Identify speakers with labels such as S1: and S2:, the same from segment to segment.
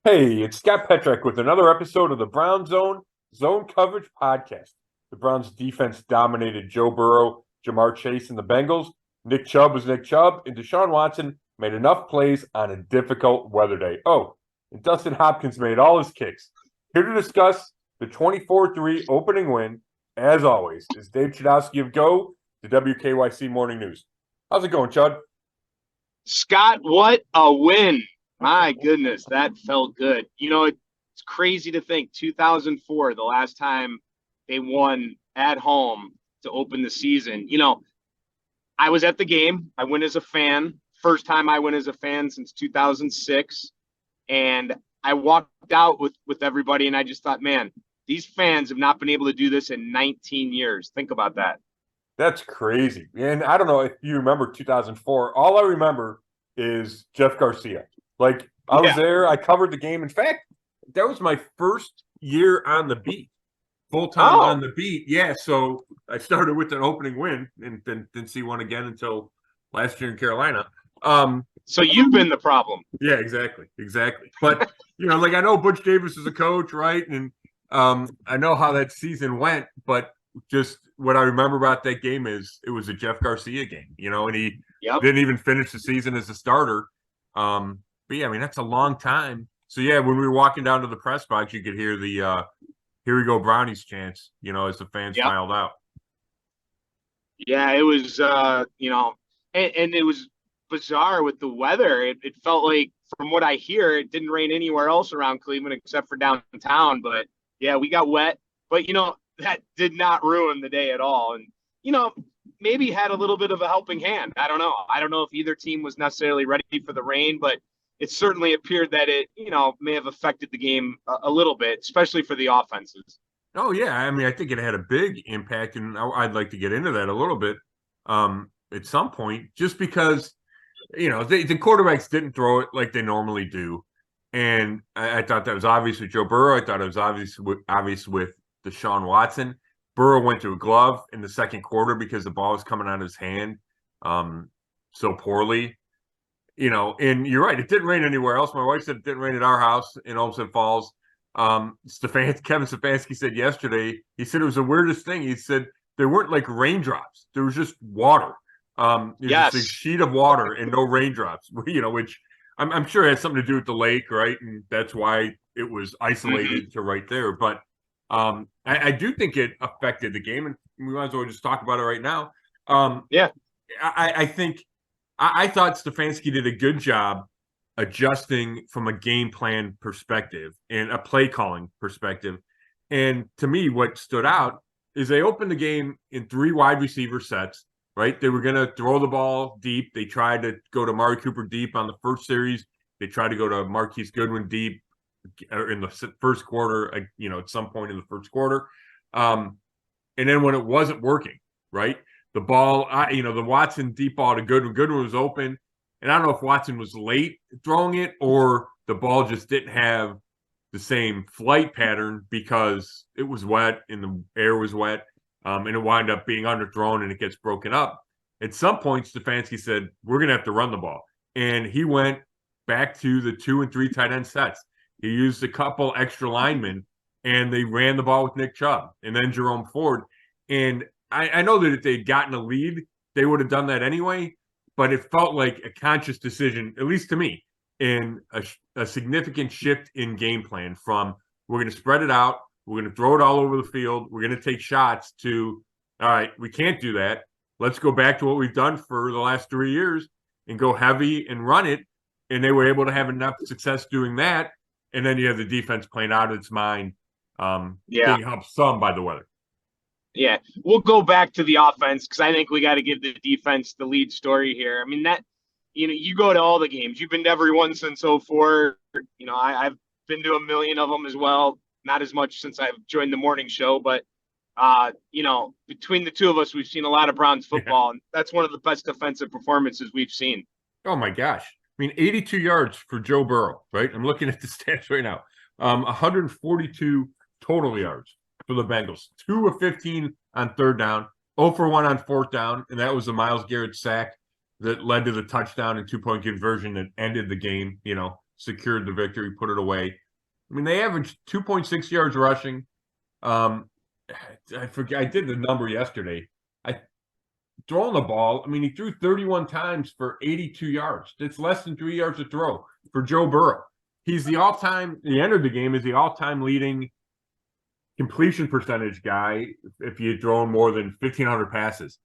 S1: Hey, it's Scott Petrak with another episode of the Brown Zone Coverage Podcast. The Browns defense dominated Joe Burrow, Jamar Chase, and the Bengals. Nick Chubb was Nick Chubb, and Deshaun Watson made enough plays on a difficult weather day. Oh, and Dustin Hopkins made all his kicks. Here to discuss the 24-3 opening win, as always, is Dave Chudowsky of the WKYC Morning News. How's it going, Chud?
S2: Scott, what a win. My goodness, that felt good. It's crazy to think 2004, the last time they won at home to open the season. I was at the game. I went as a fan. First time I went as a fan since 2006. And I walked out with everybody, and I just thought, man, these fans have not been able to do this in 19 years. Think about that.
S1: That's crazy. And I don't know if you remember 2004. All I remember is Jeff Garcia. Like, I was
S2: Yeah.
S1: there. I covered the game. In fact, that was my first year on the beat, full-time
S2: Oh,
S1: on the beat. Yeah, so I started with an opening win and then didn't see one again until last year in Carolina.
S2: so you've been the problem.
S1: Yeah, exactly. But, like I know Butch Davis is a coach, right? And I know how that season went, but just what I remember about that game is it was a Jeff Garcia game, and he
S2: Yep.
S1: didn't even finish the season as a starter. But yeah, I mean, that's a long time. So yeah, when we were walking down to the press box, you could hear the "Here we go, Brownies" chants, as the fans
S2: Yep.
S1: filed out.
S2: Yeah, it was, and it was bizarre with the weather. It felt like, from what I hear, it didn't rain anywhere else around Cleveland except for downtown. But yeah, we got wet. But, that did not ruin the day at all. And, maybe had a little bit of a helping hand. I don't know. I don't know if either team was necessarily ready for the rain, but it certainly appeared that it, may have affected the game a little bit, especially for the offenses.
S1: Oh yeah, I mean, I think it had a big impact, and I'd like to get into that a little bit at some point, just because the quarterbacks didn't throw it like they normally do, and I thought that was obvious with Joe Burrow. I thought it was obvious with Deshaun Watson. Burrow went to a glove in the second quarter because the ball was coming out of his hand so poorly. And you're right, it didn't rain anywhere else. My wife said it didn't rain at our house in Olmsted Falls. Kevin Stefanski said yesterday, he said it was the weirdest thing. He said there weren't like raindrops. There was just water. It was just a
S2: Yes.
S1: sheet of water and no raindrops, which I'm sure has something to do with the lake, right? And that's why it was isolated to right there. But I do think it affected the game, and we might as well just talk about it right now.
S2: Yeah.
S1: I think I thought Stefanski did a good job adjusting from a game plan perspective and a play calling perspective. And to me, what stood out is they opened the game in 3 wide receiver sets, right? They were going to throw the ball deep. They tried to go to Mari Cooper deep on the first series. They tried to go to Marquise Goodwin deep in the first quarter, at some point in the first quarter. And then when it wasn't working, right? The ball, the Watson deep ball to Goodwin. Goodwin was open. And I don't know if Watson was late throwing it or the ball just didn't have the same flight pattern because it was wet and the air was wet. And it wound up being underthrown and it gets broken up. At some point, Stefanski said, we're going to have to run the ball. And he went back to the 2 and 3 tight end sets. He used a couple extra linemen and they ran the ball with Nick Chubb and then Jerome Ford. And I know that if they'd gotten a lead, they would have done that anyway. But it felt like a conscious decision, at least to me, in a significant shift in game plan from we're going to spread it out, we're going to throw it all over the field, we're going to take shots to, all right, we can't do that. Let's go back to what we've done for the last 3 years and go heavy and run it. And they were able to have enough success doing that. And then you have the defense playing out of its mind,
S2: Yeah.
S1: being helped some by the weather.
S2: Yeah. We'll go back to the offense because I think we got to give the defense the lead story here. I mean, you go to all the games. You've been to every one since '04. I've been to a million of them as well. Not as much since I've joined the morning show, but between the two of us, we've seen a lot of Browns football, and that's one of the best defensive performances we've seen.
S1: Oh my gosh. I mean, 82 yards for Joe Burrow, right? I'm looking at the stats right now. 142 total yards for the Bengals. 2 of 15 on third down, 0 for 1 on fourth down, and that was the Myles Garrett sack that led to the touchdown and 2-point conversion that ended the game, secured the victory, put it away. I mean, they averaged 2.6 yards rushing. I forget. I did the number yesterday. Throwing the ball. I mean, he threw 31 times for 82 yards. That's less than 3 yards a throw for Joe Burrow. He's the all-time. He entered the game as the all-time leading completion percentage guy if you throw more than 1,500 passes,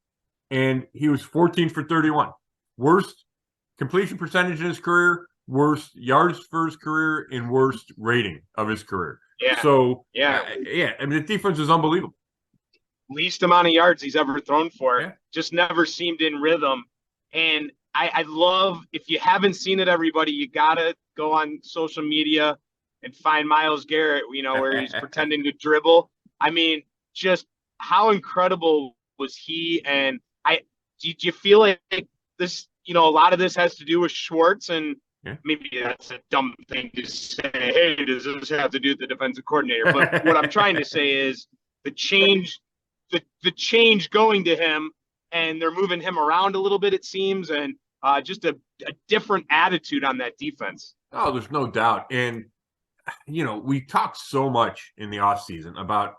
S1: and he was 14 for 31. Worst completion percentage in his career, worst yards for his career, and worst rating of his career.
S2: Yeah.
S1: So
S2: yeah.
S1: I mean, the defense is unbelievable.
S2: Least amount of yards he's ever thrown for.
S1: Yeah.
S2: Just never seemed in rhythm. And I love, if you haven't seen it, everybody, you gotta go on social media and find Myles Garrett, where he's pretending to dribble. I mean, just how incredible was he? And do you feel like this, a lot of this has to do with Schwartz, and maybe that's a dumb thing to say, hey, does this have to do with the defensive coordinator? But what I'm trying to say is the change going to him, and they're moving him around a little bit, it seems, and just a different attitude on that defense.
S1: Oh, there's no doubt. And, we talked so much in the offseason about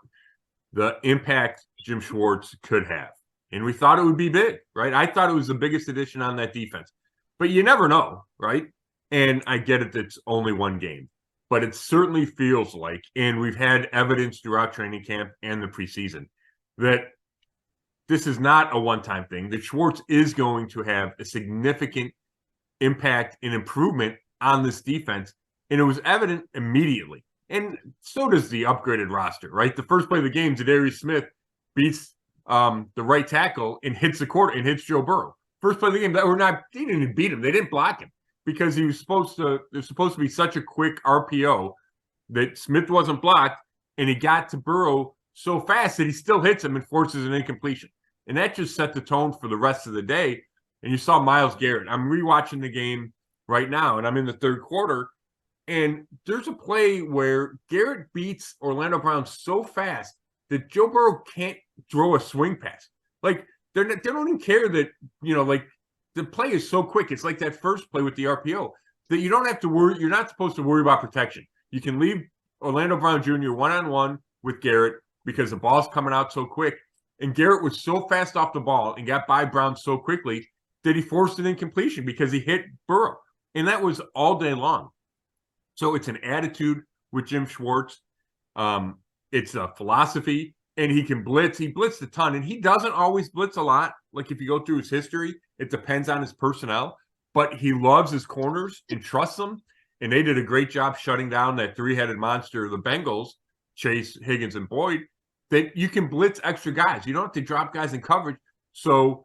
S1: the impact Jim Schwartz could have. And we thought it would be big, right? I thought it was the biggest addition on that defense. But you never know, right? And I get it, it's only one game. But it certainly feels like, and we've had evidence throughout training camp and the preseason, that this is not a one-time thing, that Schwartz is going to have a significant impact and improvement on this defense. And it was evident immediately. And so does the upgraded roster, right? The first play of the game, Zadarius Smith beats the right tackle and hits the quarter and hits Joe Burrow. First play of the game, they didn't even beat him. They didn't block him because there's supposed to be such a quick RPO that Smith wasn't blocked, and he got to Burrow so fast that he still hits him and forces an incompletion. And that just set the tone for the rest of the day. And you saw Myles Garrett. I'm rewatching the game right now, and I'm in the third quarter. And there's a play where Garrett beats Orlando Brown so fast that Joe Burrow can't throw a swing pass. Like, they don't even care that, the play is so quick. It's like that first play with the RPO that you don't have to worry. You're not supposed to worry about protection. You can leave Orlando Brown Jr. one-on-one with Garrett because the ball's coming out so quick. And Garrett was so fast off the ball and got by Brown so quickly that he forced an incompletion because he hit Burrow. And that was all day long. So it's an attitude with Jim Schwartz. It's a philosophy, and he can blitz. He blitzed a ton, and he doesn't always blitz a lot. Like, if you go through his history, it depends on his personnel. But he loves his corners and trusts them, and they did a great job shutting down that three-headed monster of the Bengals, Chase, Higgins, and Boyd, that you can blitz extra guys. You don't have to drop guys in coverage. So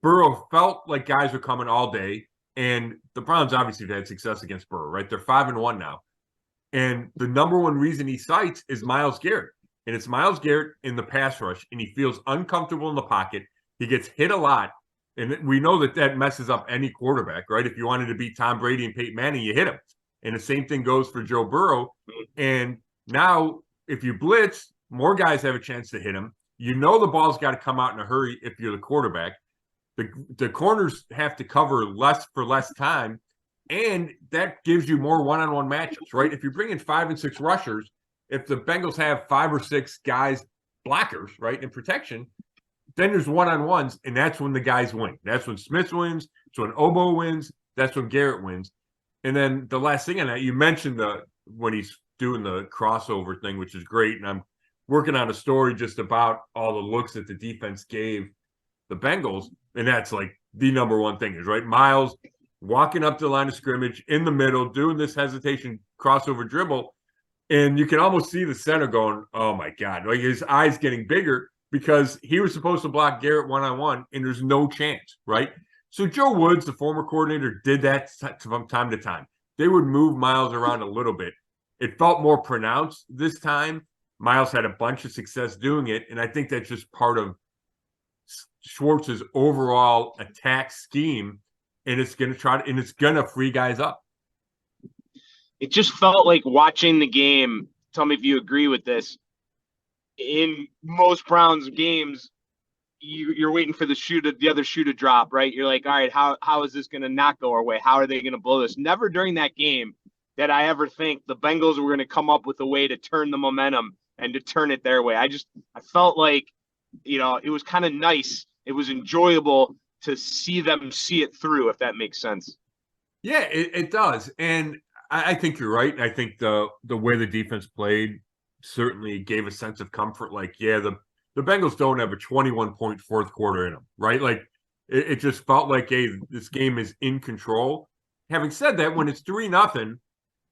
S1: Burrow felt like guys were coming all day. And the Browns obviously have had success against Burrow, right? They're 5-1 now. And the number one reason he cites is Myles Garrett. And it's Myles Garrett in the pass rush, and he feels uncomfortable in the pocket. He gets hit a lot. And we know that messes up any quarterback, right? If you wanted to beat Tom Brady and Peyton Manning, you hit him. And the same thing goes for Joe Burrow. And now if you blitz, more guys have a chance to hit him. The ball's got to come out in a hurry if you're the quarterback. The corners have to cover less for less time, and that gives you more one-on-one matchups, right? If you bring in 5 and 6 rushers, if the Bengals have 5 or 6 guys, blockers, right, in protection, then there's one-on-ones, and that's when the guys win. That's when Smith wins. That's when Obo wins. That's when Garrett wins. And then the last thing on that, you mentioned when he's doing the crossover thing, which is great, and I'm working on a story just about all the looks that the defense gave the Bengals, and that's like the number one thing is, right? Myles walking up to the line of scrimmage in the middle, doing this hesitation crossover dribble, and you can almost see the center going, oh my God, like his eyes getting bigger because he was supposed to block Garrett one-on-one, and there's no chance, right? So Joe Woods, the former coordinator, did that from time to time. They would move Myles around a little bit. It felt more pronounced this time. Myles had a bunch of success doing it, and I think that's just part of Schwartz's overall attack scheme, and it's going to free guys up.
S2: It just felt like watching the game. Tell me if you agree with this. In most Browns games, you're waiting for the other shoe to drop, right? You're like, all right, how is this going to not go our way? How are they going to blow this? Never during that game that I ever think the Bengals were going to come up with a way to turn the momentum and to turn it their way. I felt like, it was kind of nice. It was enjoyable to see them see it through, if that makes sense.
S1: Yeah, it does. And I think you're right. I think the way the defense played certainly gave a sense of comfort. Like, yeah, the Bengals don't have a 21-point fourth quarter in them, right? Like, it just felt like, hey, this game is in control. Having said that, when it's 3-0,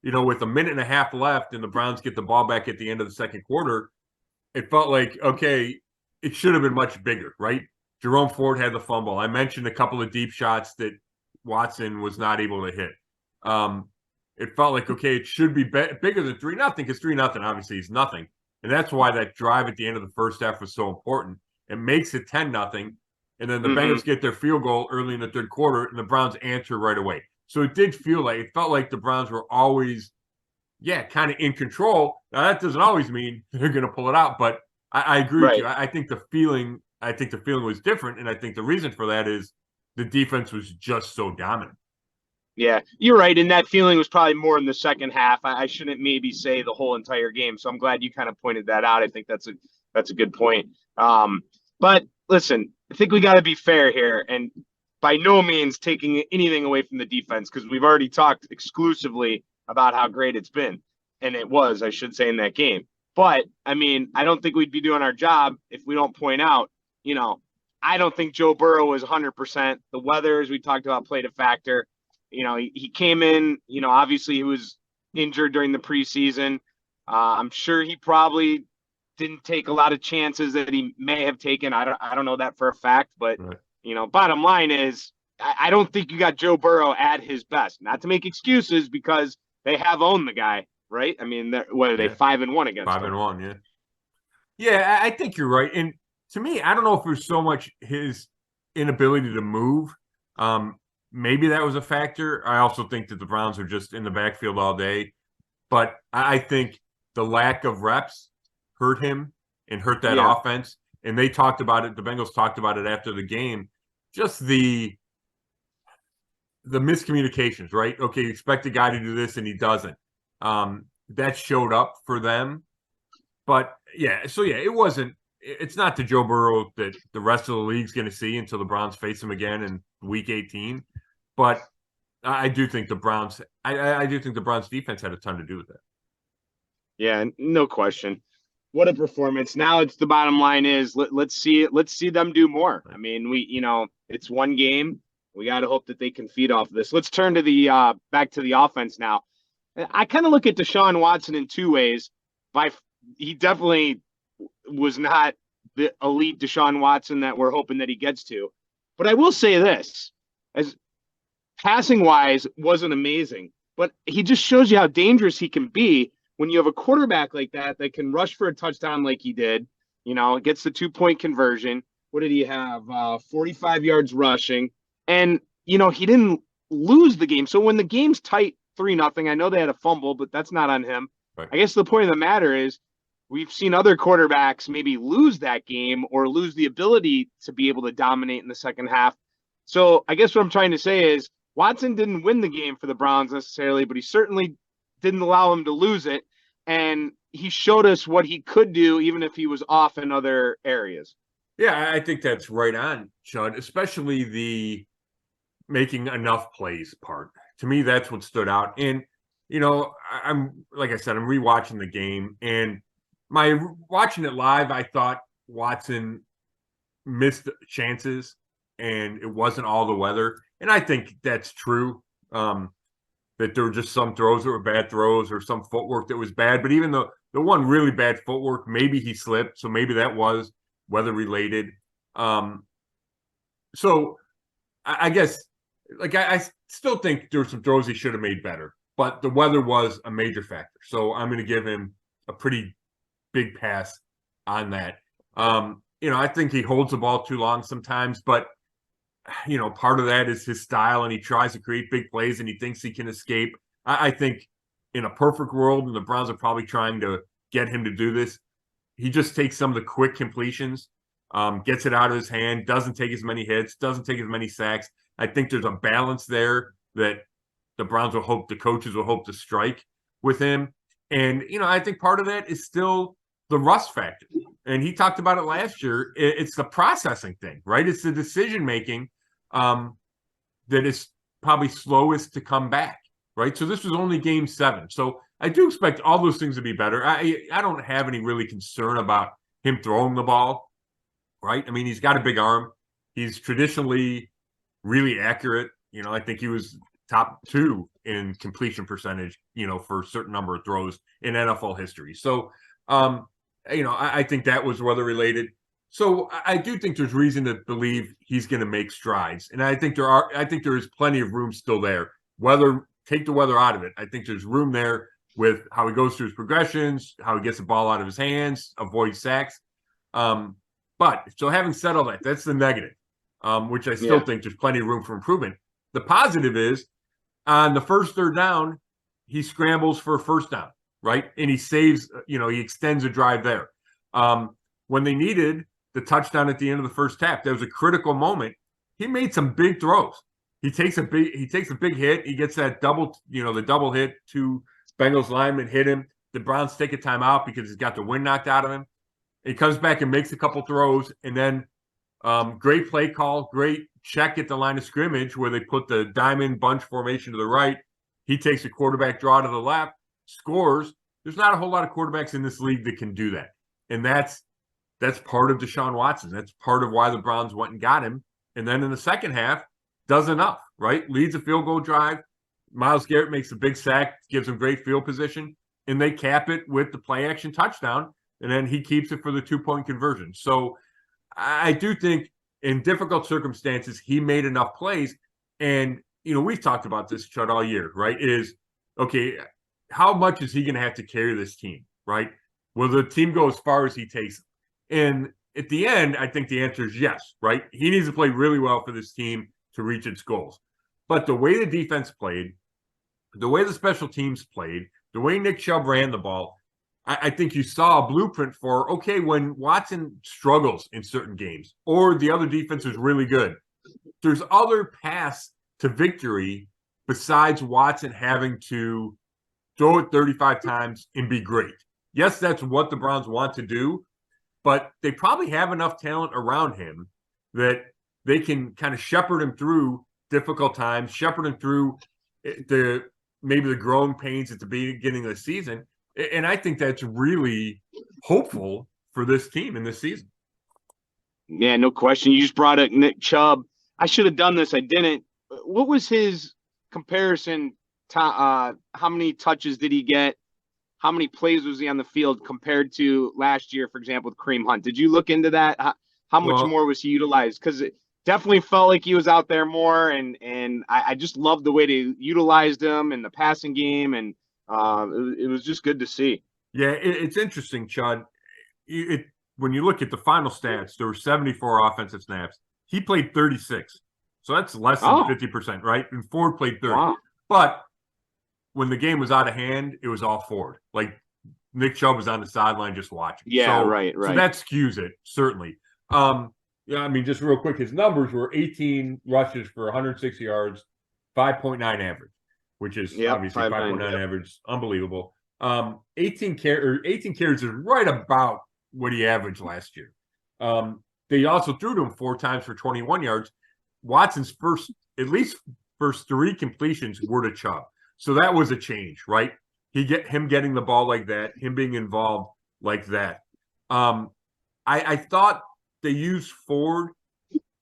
S1: with a minute and a half left and the Browns get the ball back at the end of the second quarter, it felt like, okay, it should have been much bigger, right? Jerome Ford had the fumble. I mentioned a couple of deep shots that Watson was not able to hit. It felt like, okay, it should be bigger than 3-0 because 3-0 obviously is nothing. And that's why that drive at the end of the first half was so important. It makes it 10-0. And then the Bengals get their field goal early in the third quarter and the Browns answer right away. So it felt like the Browns were always, kind of in control. Now that doesn't always mean they're going to pull it out, but I agree with you. I think the feeling was different. And I think the reason for that is the defense was just so dominant.
S2: Yeah, you're right. And that feeling was probably more in the second half. I shouldn't maybe say the whole entire game. So I'm glad you kind of pointed that out. I think that's a good point. But listen, I think we got to be fair here, and by no means taking anything away from the defense, because we've already talked exclusively about how great it's been. And it was, I should say, in that game. But I mean, I don't think we'd be doing our job if we don't point out, I don't think Joe Burrow was 100%. The weather, as we talked about, played a factor. He came in, obviously he was injured during the preseason. I'm sure he probably didn't take a lot of chances that he may have taken. I don't know that for a fact, but right. Bottom line is I don't think you got Joe Burrow at his best. Not to make excuses, because they have owned the guy, right? I mean, what are they, 5-1 against
S1: 5-1, yeah. Yeah, I think you're right. And to me, I don't know if it was so much his inability to move. Maybe that was a factor. I also think that the Browns are just in the backfield all day. But I think the lack of reps hurt him and hurt that offense. And they talked about it. The Bengals talked about it after the game. Just the miscommunications, right? Okay, you expect a guy to do this and he doesn't. That showed up for them. But it's not the Joe Burrow that the rest of the league's going to see until the Browns face him again in Week 18. But I do think the Browns. I do think the Browns defense had a ton to do with that.
S2: Yeah, no question. What a performance! Now it's the bottom line is let's see it. Let's see them do more. I mean, it's one game. We got to hope that they can feed off of this. Let's turn to the back to the offense now. I kind of look at Deshaun Watson in two ways. He definitely was not the elite Deshaun Watson that we're hoping that he gets to. But I will say this, as passing wise wasn't amazing, but he just shows you how dangerous he can be when you have a quarterback like that can rush for a touchdown like he did, gets the 2-point conversion. What did he have? 45 yards rushing. And, he didn't lose the game. So when the game's tight 3-0, I know they had a fumble, but that's not on him. Right. I guess the point of the matter is we've seen other quarterbacks maybe lose that game or lose the ability to be able to dominate in the second half. So I guess what I'm trying to say is Watson didn't win the game for the Browns necessarily, but he certainly didn't allow him to lose it. And he showed us what he could do, even if he was off in other areas.
S1: Yeah, I think that's right on, Chud, especially the making enough plays part. To me, that's what stood out. And, I'm like I said, I'm rewatching the game, and watching it live, I thought Watson missed chances and it wasn't all the weather. And I think that's true. That there were just some throws that were bad throws or some footwork that was bad. But even the one really bad footwork, maybe he slipped. So maybe that was weather related. So I guess, I still think there were some throws he should have made better. But the weather was a major factor. So I'm going to give him a pretty big pass on that. I think he holds the ball too long sometimes, but part of that is his style, and he tries to create big plays and he thinks he can escape. I think in a perfect world, and the Browns are probably trying to get him to do this, he just takes some of the quick completions, gets it out of his hand, doesn't take as many hits, doesn't take as many sacks. I think there's a balance there that the Browns will hope, the coaches will hope to strike with him. And, I think part of that is still the rust factor. And he talked about it last year. It's the processing thing, right? It's the decision-making that is probably slowest to come back, right? So this was only game 7. So I do expect all those things to be better. I don't have any really concern about him throwing the ball, right? I mean, he's got a big arm. He's traditionally really accurate. I think he was top 2 in completion percentage, for a certain number of throws in NFL history. So, I think that was weather related. So I do think there's reason to believe he's going to make strides. And I think there is plenty of room still there. Take the weather out of it. I think there's room there with how he goes through his progressions, how he gets the ball out of his hands, avoids sacks. But so having said all that, that's the negative, which I still think there's plenty of room for improvement. The positive is on the first third down, he scrambles for a first down, right? And he saves, he extends a drive there. When they needed the touchdown at the end of the first half, that was a critical moment. He made some big throws. He takes a big hit. He gets that the double hit. 2 Bengals linemen hit him. The Browns take a timeout because he's got the wind knocked out of him. He comes back and makes a couple throws, and then great play call, great check at the line of scrimmage where they put the diamond bunch formation to the right. He takes a quarterback draw to the left, scores. There's not a whole lot of quarterbacks in this league that can do that. And that's part of Deshaun Watson. That's part of why the Browns went and got him. And then in the second half, does enough, right? Leads a field goal drive. Myles Garrett makes a big sack, gives him great field position, and they cap it with the play action touchdown. And then he keeps it for the 2-point conversion. So I do think in difficult circumstances, he made enough plays. And, we've talked about this, Chud, all year, right? Okay, how much is he going to have to carry this team, right? Will the team go as far as he takes them? And at the end, I think the answer is yes, right? He needs to play really well for this team to reach its goals. But the way the defense played, the way the special teams played, the way Nick Chubb ran the ball, I think you saw a blueprint for, okay, when Watson struggles in certain games or the other defense is really good, there's other paths to victory besides Watson having to throw it 35 times and be great. Yes, that's what the Browns want to do, but they probably have enough talent around him that they can kind of shepherd him through difficult times, shepherd him through maybe the growing pains at the beginning of the season. And I think that's really hopeful for this team in this season.
S2: Yeah, no question. You just brought up Nick Chubb. I should have done this. I didn't. What was his comparison to how many touches did he get? How many plays was he on the field compared to last year, for example, with Kareem Hunt? Did you look into that? How much more was he utilized? Because it definitely felt like he was out there more, and I just loved the way they utilized him in the passing game, and it was just good to see.
S1: Yeah, it's interesting, Chud. When you look at the final stats, there were 74 offensive snaps. He played 36. So that's less than 50%, right? And Ford played 30.
S2: Wow.
S1: But when the game was out of hand, it was all Ford. Like Nick Chubb was on the sideline just watching.
S2: Yeah, right.
S1: So that skews it, certainly. I mean, just real quick, his numbers were 18 rushes for 160 yards, 5.9 average, which is obviously 5.9 average, unbelievable. 18 carries is right about what he averaged last year. They also threw to him 4 times for 21 yards. Watson's first 3 completions were to Chubb. So that was a change, right? Him getting the ball like that, him being involved like that. I thought they used Ford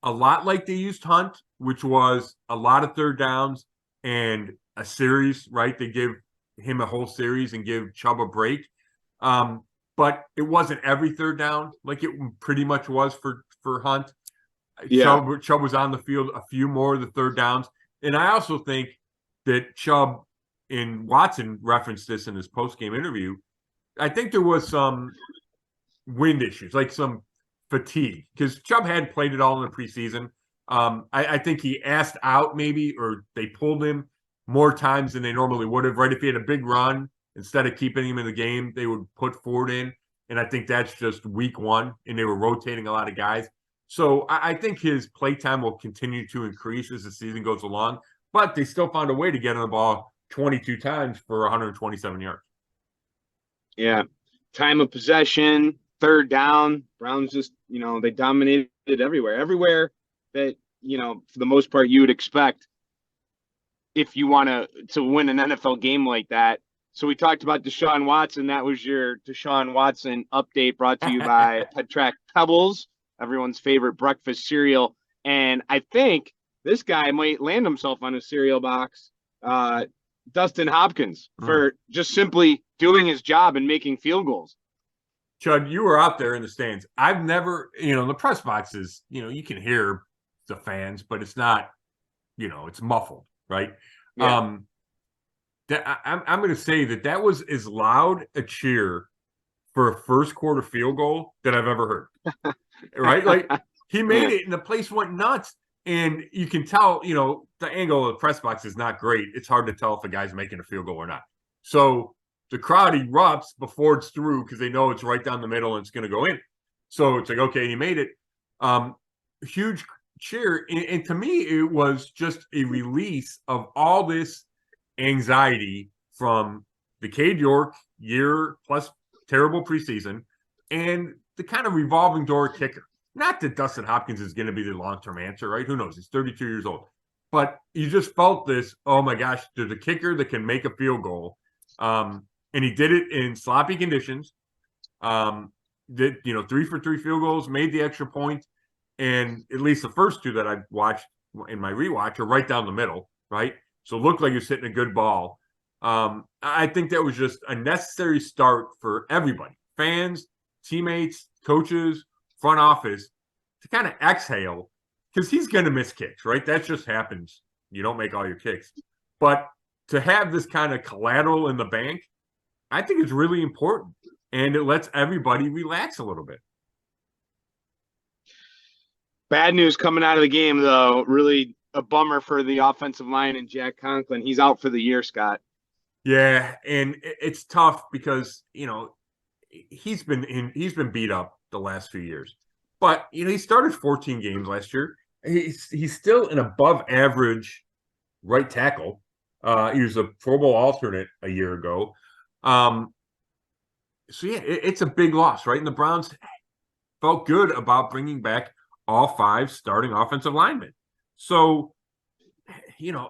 S1: a lot like they used Hunt, which was a lot of third downs and a series, right? They give him a whole series and give Chubb a break. But it wasn't every third down like it pretty much was for Hunt. Yeah. Chubb was on the field a few more of the third downs. And I also think that Chubb and Watson referenced this in his post-game interview. I think there was some wind issues, like some fatigue, because Chubb hadn't played it all in the preseason. I think he asked out maybe, or they pulled him more times than they normally would have, right? If he had a big run, instead of keeping him in the game, they would put Ford in. And I think that's just week 1, and they were rotating a lot of guys. So I think his play time will continue to increase as the season goes along. but they still found a way to get on the ball 22 times for 127 yards.
S2: Yeah. Time of possession, third down. Browns just, they dominated everywhere. Everywhere that, for the most part, you would expect if you want to win an NFL game like that. So we talked about Deshaun Watson. That was your Deshaun Watson update brought to you by Petrak Pebbles, everyone's favorite breakfast cereal. And I think this guy might land himself on a cereal box. Dustin Hopkins for just simply doing his job and making field goals.
S1: Chud, you were out there in the stands. I've never, the press boxes, you can hear the fans, but it's not, it's muffled, right?
S2: Yeah.
S1: I'm going to say that was as loud a cheer for a first quarter field goal that I've ever heard, right? Like he made it and the place went nuts. And you can tell, the angle of the press box is not great. It's hard to tell if a guy's making a field goal or not. So the crowd erupts before it's through because they know it's right down the middle and it's going to go in. So it's like, okay, he made it. Huge cheer. And to me, it was just a release of all this anxiety from the Cade York year plus terrible preseason and the kind of revolving door kicker. Not that Dustin Hopkins is going to be the long-term answer, right? Who knows? He's 32 years old. But you just felt this, oh my gosh, there's a kicker that can make a field goal. And he did it in sloppy conditions. Did 3 for 3 field goals, made the extra point. And at least the first two that I watched in my rewatch are right down the middle, right? So it looked like he was hitting a good ball. I think that was just a necessary start for everybody, fans, teammates, coaches, front office, to kind of exhale, because he's going to miss kicks, right? That just happens. You don't make all your kicks. But to have this kind of collateral in the bank, I think is really important. And it lets everybody relax a little bit.
S2: Bad news coming out of the game, though. Really a bummer for the offensive line and Jack Conklin. He's out for the year, Scott.
S1: Yeah, and it's tough because, he's been beat up the last few years. But, he started 14 games last year. He's still an above average right tackle. He was a Pro Bowl alternate a year ago. So, yeah, it's a big loss, right? And the Browns felt good about bringing back all 5 starting offensive linemen. So,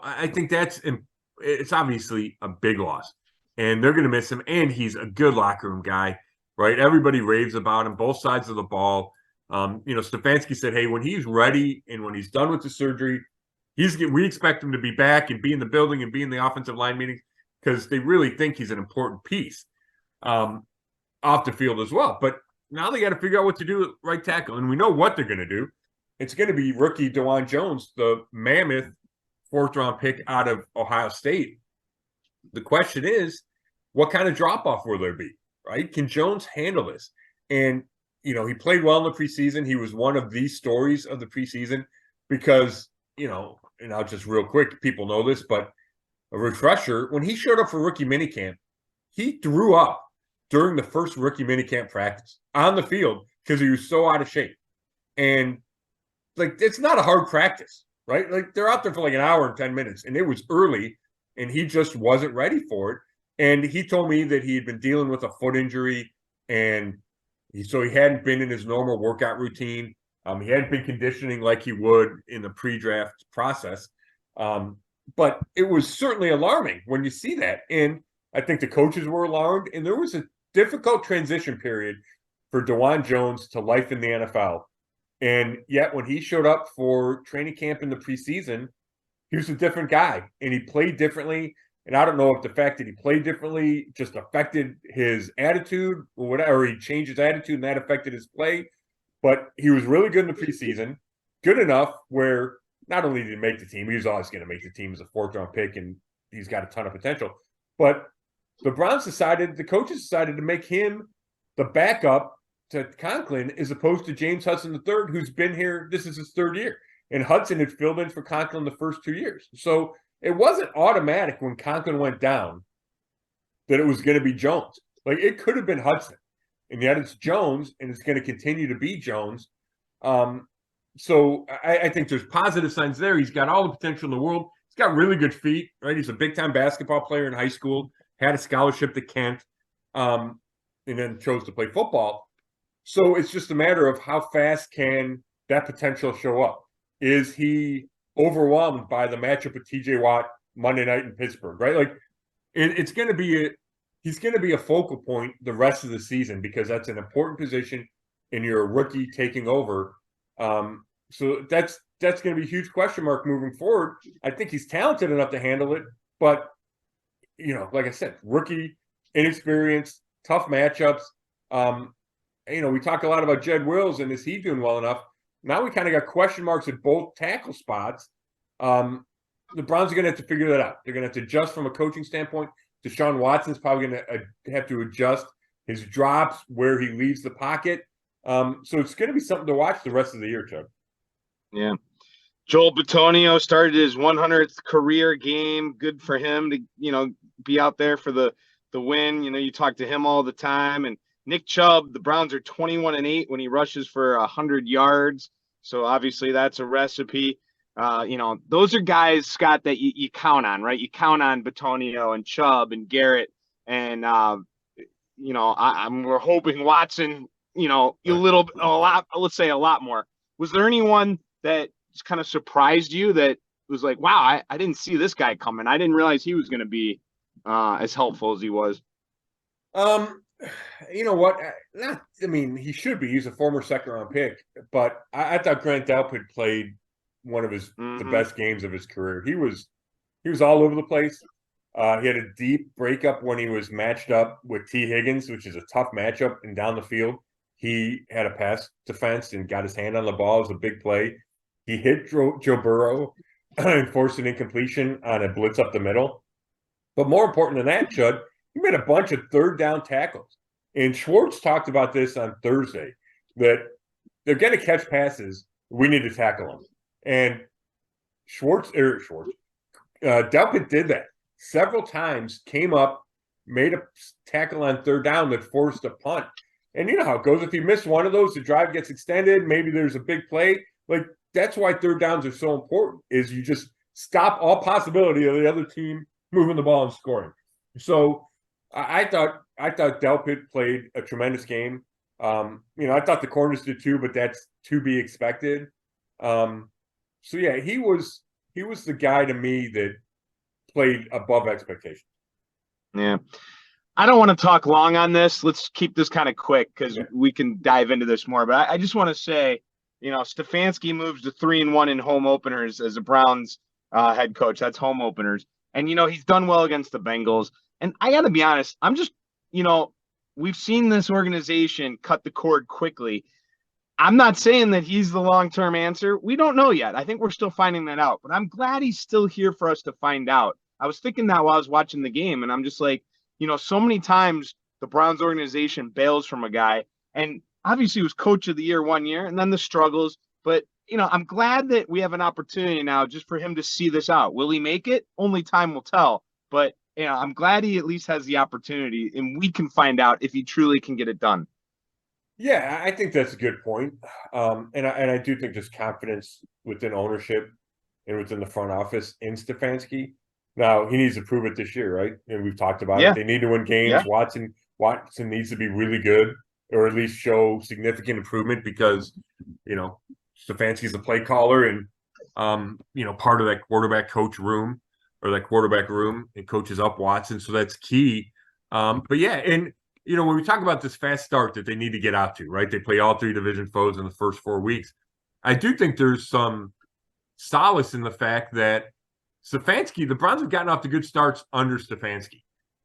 S1: I think it's obviously a big loss. And they're going to miss him. And he's a good locker room guy, right? Everybody raves about him, both sides of the ball. Stefanski said, hey, when he's ready and when he's done with the surgery, we expect him to be back and be in the building and be in the offensive line meetings because they really think he's an important piece off the field as well. But now they got to figure out what to do at right tackle. And we know what they're going to do. It's going to be rookie DeJuan Jones, the mammoth 4th-round pick out of Ohio State. The question is, what kind of drop-off will there be, right? Can Jones handle this? And, he played well in the preseason. He was one of these stories of the preseason because, and I'll just real quick, people know this, but a refresher, when he showed up for rookie minicamp, he threw up during the first rookie minicamp practice on the field because he was so out of shape. And, it's not a hard practice, right? They're out there for an hour and 10 minutes, and it was early, and he just wasn't ready for it. And he told me that he had been dealing with a foot injury, and so he hadn't been in his normal workout routine. He hadn't been conditioning like he would in the pre-draft process. But it was certainly alarming when you see that. And I think the coaches were alarmed, and there was a difficult transition period for DeJuan Jones to life in the NFL. And yet when he showed up for training camp in the preseason, he was a different guy, and he played differently. And I don't know if the fact that he played differently just affected his attitude or whatever, he changed his attitude and that affected his play. But he was really good in the preseason, good enough where not only did he make the team, he was always going to make the team as a 4th-round pick, and he's got a ton of potential. But the coaches decided to make him the backup to Conklin as opposed to James Hudson III, who's been here. This is his 3rd year. And Hudson had filled in for Conklin the first 2 years. So it wasn't automatic when Conklin went down that it was going to be Jones. It could have been Hudson. And yet it's Jones, and it's going to continue to be Jones. So I think there's positive signs there. He's got all the potential in the world. He's got really good feet, right? He's a big-time basketball player in high school, had a scholarship to Kent, and then chose to play football. So it's just a matter of how fast can that potential show up. Is he overwhelmed by the matchup with TJ Watt Monday night in Pittsburgh, right? Like it's going to be he's going to be a focal point the rest of the season because that's an important position and you're a rookie taking over. So that's going to be a huge question mark moving forward. I think he's talented enough to handle it, but like I said, rookie, inexperienced, tough matchups. We talk a lot about Jed Wills and is he doing well enough? Now we kind of got question marks at both tackle spots. The Browns are going to have to figure that out. They're going to have to adjust from a coaching standpoint. Deshaun Watson's probably going to have to adjust his drops, where he leaves the pocket. So it's going to be something to watch the rest of the year, Chuck.
S2: Yeah. Joel Bitonio started his 100th career game. Good for him to, be out there for the win. You talk to him all the time. And Nick Chubb, the Browns are 21-8 when he rushes for 100 yards. So obviously that's a recipe. Those are guys, Scott, that you count on, right? You count on Bitonio and Chubb and Garrett. And, we're hoping Watson, a lot more. Was there anyone that just kind of surprised you that was like, wow, I didn't see this guy coming. I didn't realize he was going to be as helpful as he was.
S1: You know what? He should be. He's a former second-round pick, but I thought Grant Delpit played one of the best games of his career. He was all over the place. He had a deep breakup when he was matched up with T. Higgins, which is a tough matchup, and down the field. He had a pass defense and got his hand on the ball. It was a big play. He hit Joe Burrow and forced an incompletion on a blitz up the middle. But more important than that, Chud, he made a bunch of third down tackles. And Schwartz talked about this on Thursday, that they're going to catch passes. We need to tackle them. And Delpit did that several times, came up, made a tackle on third down that forced a punt. And you know how it goes. If you miss one of those, the drive gets extended. Maybe there's a big play. Like, that's why third downs are so important, is you just stop all possibility of the other team moving the ball and scoring. So I thought Delpit played a tremendous game. I thought the corners did too, but that's to be expected. So yeah, he was the guy to me that played above expectations.
S2: Yeah. I don't want to talk long on this. Let's keep this kind of quick because we can dive into this more. But I just want to say, Stefanski moves to 3-1 in home openers as a Browns head coach. That's home openers. And, he's done well against the Bengals. And I got to be honest, I'm just, we've seen this organization cut the cord quickly. I'm not saying that he's the long-term answer. We don't know yet. I think we're still finding that out. But I'm glad he's still here for us to find out. I was thinking that while I was watching the game, and I'm just like, so many times the Browns organization bails from a guy, and obviously he was coach of the year 1 year, and then the struggles. But, I'm glad that we have an opportunity now just for him to see this out. Will he make it? Only time will tell. But, I'm glad he at least has the opportunity, and we can find out if he truly can get it done.
S1: Yeah, I think that's a good point. And I do think there's confidence within ownership and within the front office in Stefanski. Now, he needs to prove it this year, right? And we've talked about it. They need to win games. Yeah. Watson needs to be really good, or at least show significant improvement, because, Stefanski's a play caller and, part of that quarterback coach room, or that quarterback room, and coaches up Watson. So that's key. But yeah, and, when we talk about this fast start that they need to get out to, right? They play all three division foes in the first 4 weeks. I do think there's some solace in the fact that Stefanski, the Browns have gotten off to good starts under Stefanski.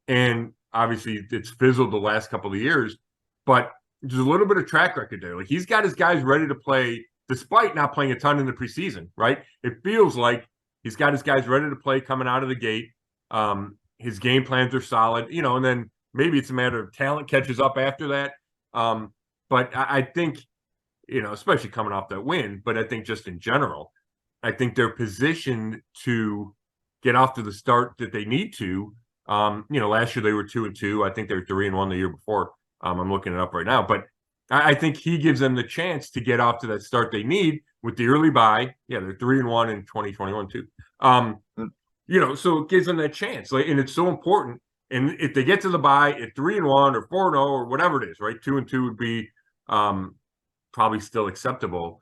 S1: And obviously it's fizzled the last couple of years, but there's a little bit of track record there. Like, he's got his guys ready to play despite not playing a ton in the preseason, right? It feels like he's got his guys ready to play coming out of the gate. His game plans are solid, and then maybe it's a matter of talent catches up after that. But I think, especially coming off that win, but I think just in general, I think they're positioned to get off to the start that they need to. Last year they were 2-2. I think they were 3-1 the year before. I'm looking it up right now, but I think he gives them the chance to get off to that start they need with the early bye. Yeah, they're 3-1 in 2021 too. So it gives them that chance. And it's so important. And if they get to the bye at 3-1 or 4-0 or whatever it is, right? 2-2 would be probably still acceptable.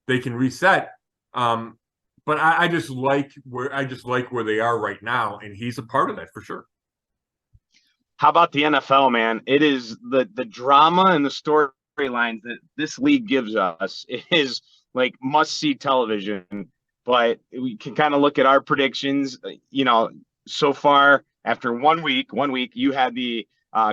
S1: They can reset. But I just like where they are right now, and he's a part of that for sure.
S2: How about the NFL, man? It is the drama and the storylines that this league gives us. It is like must-see television. But we can kind of look at our predictions. So far after 1 week, you had the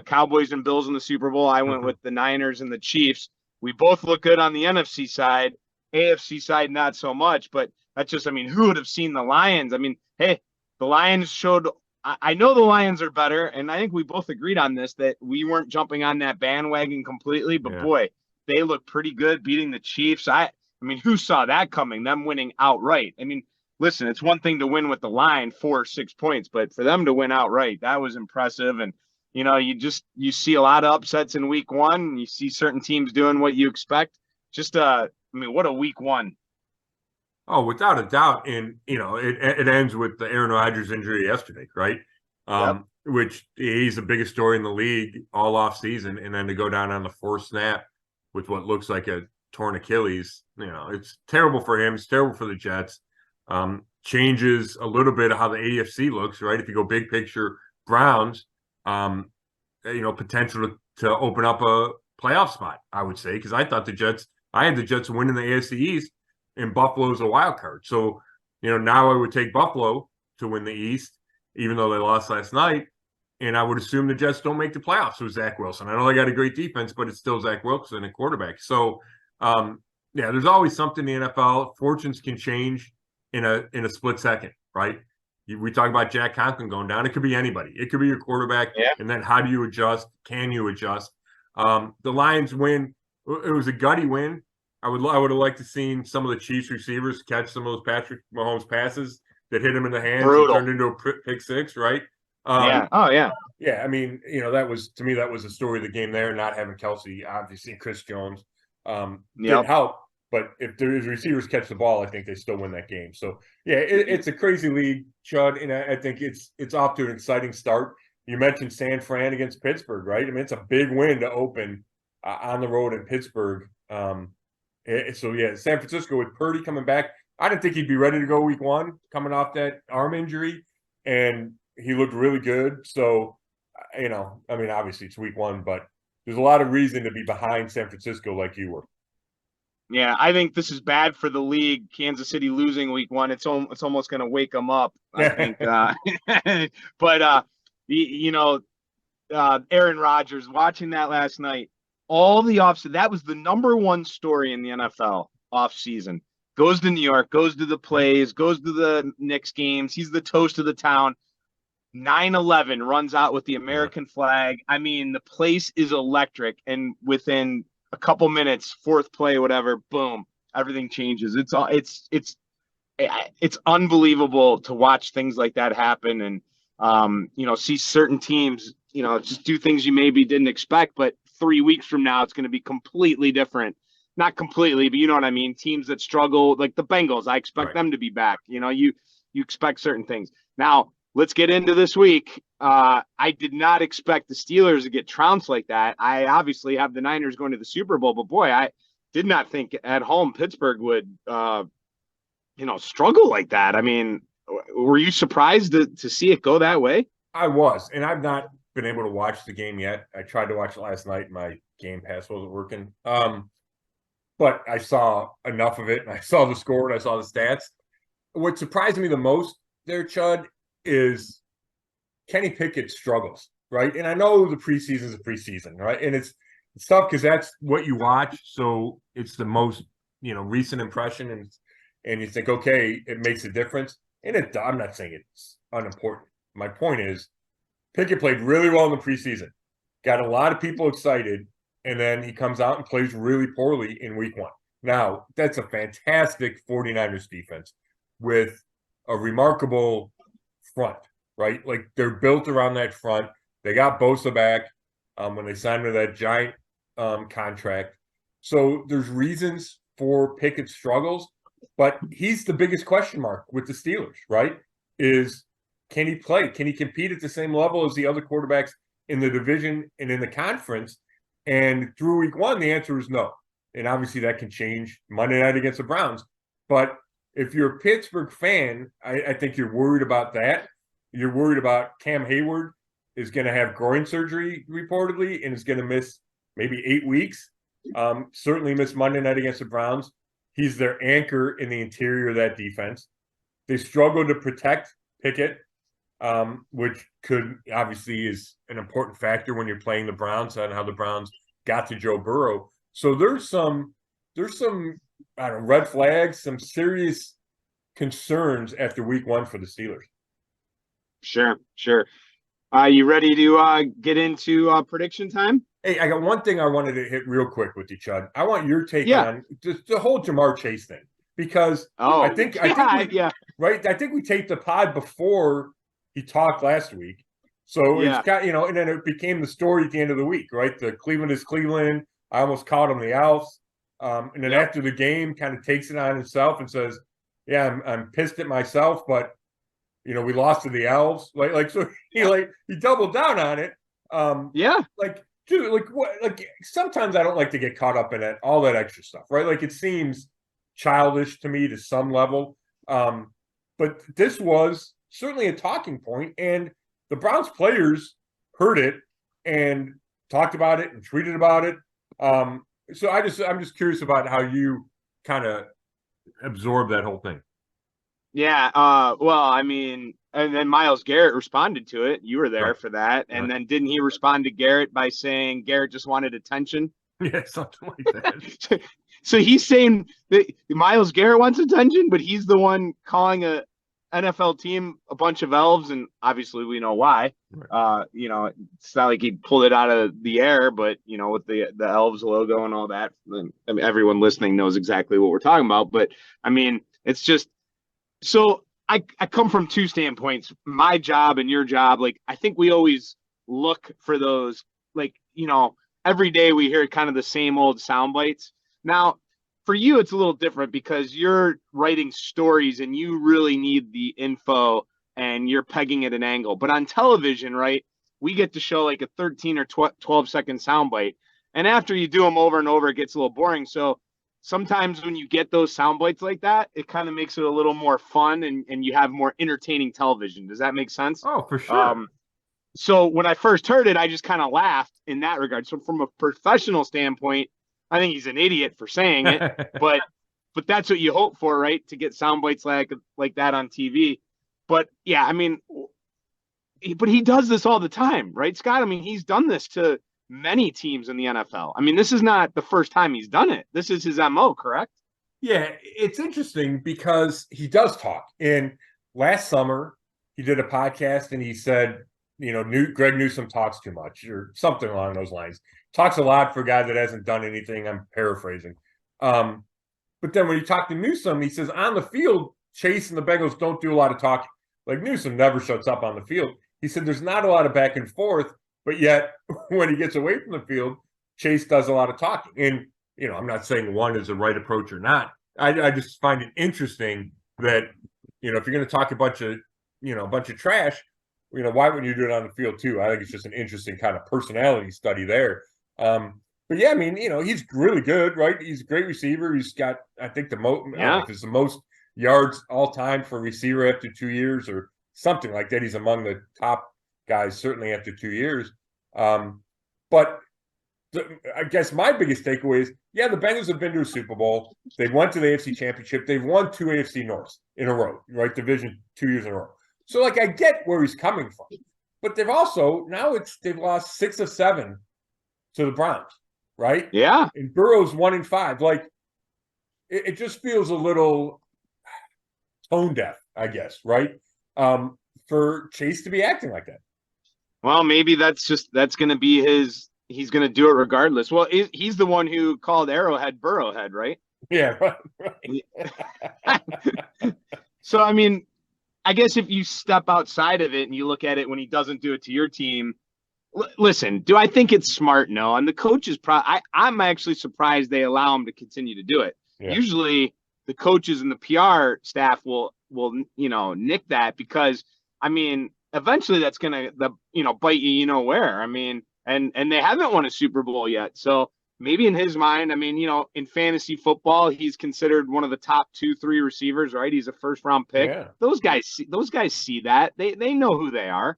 S2: Cowboys and Bills in the Super Bowl. I went with the Niners and the Chiefs. We both look good on the NFC side. AFC side, not so much. But that's just, who would have seen the Lions? Hey, the Lions showed. I know the Lions are better, and I think we both agreed on this, that we weren't jumping on that bandwagon completely. But boy, they look pretty good beating the Chiefs. Who saw that coming? Them winning outright. Listen, it's one thing to win with the line 4 or 6 points, but for them to win outright, that was impressive. And you see a lot of upsets in week 1. And you see certain teams doing what you expect. Just what a week 1.
S1: Oh, without a doubt. And it ends with the Aaron Rodgers injury yesterday, right? Which he's the biggest story in the league all off season, and then to go down on the 4th snap with what looks like a torn Achilles, it's terrible for him. It's terrible for the Jets. Changes a little bit of how the AFC looks, right? If you go big picture, Browns, potential to open up a playoff spot, I would say, because I had the Jets winning the AFC East, and Buffalo's a wild card. So, now I would take Buffalo to win the East, even though they lost last night. And I would assume the Jets don't make the playoffs with Zach Wilson. I know they got a great defense, but it's still Zach Wilson at quarterback. So, there's always something in the NFL. Fortunes can change in a split second, right? We talk about Jack Conklin going down. It could be anybody. It could be your quarterback.
S2: Yeah.
S1: And then how do you adjust? Can you adjust? The Lions win. It was a gutty win. I would have liked to seen some of the Chiefs receivers catch some of those Patrick Mahomes passes that hit him in the hands and turned into a pick six, right?
S2: Yeah. Oh, yeah.
S1: Yeah, that was, to me, that was the story of the game there, not having Kelsey, obviously, Chris Jones didn't help. But if the receivers catch the ball, I think they still win that game. So, yeah, it's a crazy league, Chud, and I think it's off to an exciting start. You mentioned San Fran against Pittsburgh, right? It's a big win to open on the road in Pittsburgh. So, yeah, San Francisco with Purdy coming back. I didn't think he'd be ready to go week 1 coming off that arm injury, and he looked really good. So, obviously it's week 1, but there's a lot of reason to be behind San Francisco like you were.
S2: Yeah, I think this is bad for the league. Kansas City losing week 1, it's almost going to wake them up, I think. But Aaron Rodgers, watching that last night, all the offseason, that was the number 1 story in the NFL offseason. Goes to New York, goes to the plays, goes to the Knicks games. He's the toast of the town. 9/11 runs out with the American flag. The place is electric, and within a couple minutes, 4th play, whatever, boom, everything changes. It's unbelievable to watch things like that happen, and see certain teams, just do things you maybe didn't expect, but 3 weeks from now, it's going to be completely different. Not completely, but you know what I mean. Teams that struggle, like the Bengals, I expect them to be back. You expect certain things. Now, let's get into this week. I did not expect the Steelers to get trounced like that. I obviously have the Niners going to the Super Bowl, but boy, I did not think at home Pittsburgh would, struggle like that. Were you surprised to see it go that way?
S1: I was, and I've not been able to watch the game yet. I tried to watch it last night. My Game Pass wasn't working. But I saw enough of it, and I saw the score, and I saw the stats. What surprised me the most there, Chud, is Kenny Pickett struggles, right? And I know the preseason is a preseason, right? And it's tough because that's what you watch, so it's the most recent impression, and you think, okay, it makes a difference. And I'm not saying it's unimportant. My point is, Pickett played really well in the preseason, got a lot of people excited, and then he comes out and plays really poorly in week 1. Now, that's a fantastic 49ers defense with a remarkable front, right? Like, they're built around that front. They got Bosa back when they signed with that giant contract. So there's reasons for Pickett's struggles, but he's the biggest question mark with the Steelers, right? Is can he play? Can he compete at the same level as the other quarterbacks in the division and in the conference? And through week one, the answer is no. And obviously that can change Monday night against the Browns. But if you're a Pittsburgh fan, I think you're worried about that. You're worried about Cam Hayward is going to have groin surgery reportedly and is going to miss maybe 8 weeks. Certainly miss Monday night against the Browns. He's their anchor in the interior of that defense. They struggle to protect Pickett, which could obviously is an important factor when you're playing the Browns and how the Browns got to Joe Burrow. So there's some I don't know, red flags, some serious concerns after week one for the Steelers.
S2: Sure. You ready to get into prediction time?
S1: Hey, I got one thing I wanted to hit real quick with you, Chud. I want your take on the whole Jamar I thing, because I think right. I think we taped the pod before he talked last week, so it's got, and then it became the story at the end of the week, right? The Cleveland is Cleveland. I almost called him the Elves, and then after the game, kind of takes it on himself and says, "Yeah, I'm pissed at myself, but we lost to the Elves." So he doubled down on it. Dude, sometimes I don't like to get caught up in all that extra stuff, right? Like, it seems childish to me to some level. But this was certainly a talking point, and the Browns players heard it and talked about it and tweeted about it. So I'm just curious about how you kind of absorb that whole thing.
S2: Yeah. Well, I mean, and then Myles Garrett responded to it. You were there for that. And then didn't he respond to Garrett by saying Garrett just wanted attention?
S1: Yeah, something like that.
S2: So he's saying that Myles Garrett wants attention, but he's the one calling a NFL team a bunch of elves, and obviously we know why. Right. It's not like he pulled it out of the air, but with the elves logo and all that, I mean, everyone listening knows exactly what we're talking about. But I mean, it's just so I come from two standpoints, my job and your job. Like, I think we always look for those, every day we hear kind of the same old sound bites. Now, for you, it's a little different because you're writing stories and you really need the info and you're pegging at an angle. But on television, right, we get to show like a 13 or 12-second soundbite. And after you do them over and over, it gets a little boring. So sometimes when you get those sound bites like that, it kind of makes it a little more fun and you have more entertaining television. Does that make sense?
S1: Oh, for sure.
S2: So when I first heard it, I just kind of laughed in that regard. So from a professional standpoint, I think he's an idiot for saying it, but that's what you hope for, right? To get sound bites like that on TV. But yeah, I mean, but he does this all the time, right, Scott? I mean, he's done this to many teams in the NFL. I mean, this is not the first time he's done it. This is his MO, correct?
S1: Yeah, it's interesting because he does talk. And last summer, he did a podcast and he said, Greg Newsome talks too much or something along those lines. Talks a lot for a guy that hasn't done anything. I'm paraphrasing. But then when you talk to Newsome, he says on the field, Chase and the Bengals don't do a lot of talking. Like, Newsome never shuts up on the field. He said there's not a lot of back and forth, but yet when he gets away from the field, Chase does a lot of talking. And, I'm not saying one is the right approach or not. I just find it interesting that, if you're going to talk a bunch of trash, why wouldn't you do it on the field too? I think it's just an interesting kind of personality study there. But yeah, I mean, he's really good, right? He's a great receiver. He's got, I think, the most yards all time for a receiver after 2 years or something like that. He's among the top guys, certainly after 2 years. But I guess my biggest takeaway is, the Bengals have been to a Super Bowl. They went to the AFC Championship. They've won 2 AFC Norths in a row, right? Division 2 years in a row. So, I get where he's coming from. But they've lost 6 of 7 to the Browns, right?
S2: Yeah.
S1: And Burrow's 1-5. It just feels a little tone deaf, I guess, right? For Chase to be acting like that.
S2: Well, maybe that's going to be he's going to do it regardless. Well, he's the one who called Arrowhead Burrowhead, right?
S1: Yeah, right.
S2: So, I mean, I guess if you step outside of it and you look at it when he doesn't do it to your team, listen, do I think it's smart? No. And the coaches, I'm actually surprised they allow him to continue to do it. Yeah. Usually the coaches and the PR staff will nick that because I mean, eventually that's gonna bite you, where. I mean, and they haven't won a Super Bowl yet, so maybe in his mind, I mean, in fantasy football, he's considered one of the top 2-3 receivers, right? He's a first round pick.
S1: Yeah.
S2: Those guys see that. They know who they are.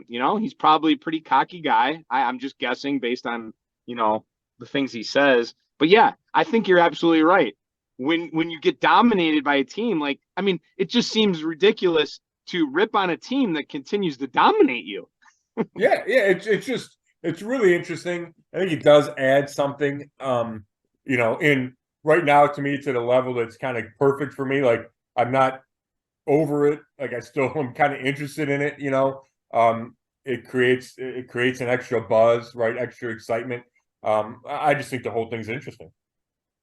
S2: He's probably a pretty cocky guy. I'm just guessing based on, the things he says. But yeah, I think you're absolutely right. When you get dominated by a team, like, I mean, it just seems ridiculous to rip on a team that continues to dominate you.
S1: Yeah. It's really interesting. I think it does add something. In right now to me to the level that's kind of perfect for me. Like, I'm not over it. Like, I still am kind of interested in it. It creates an extra buzz, right? Extra excitement. I just think the whole thing's interesting.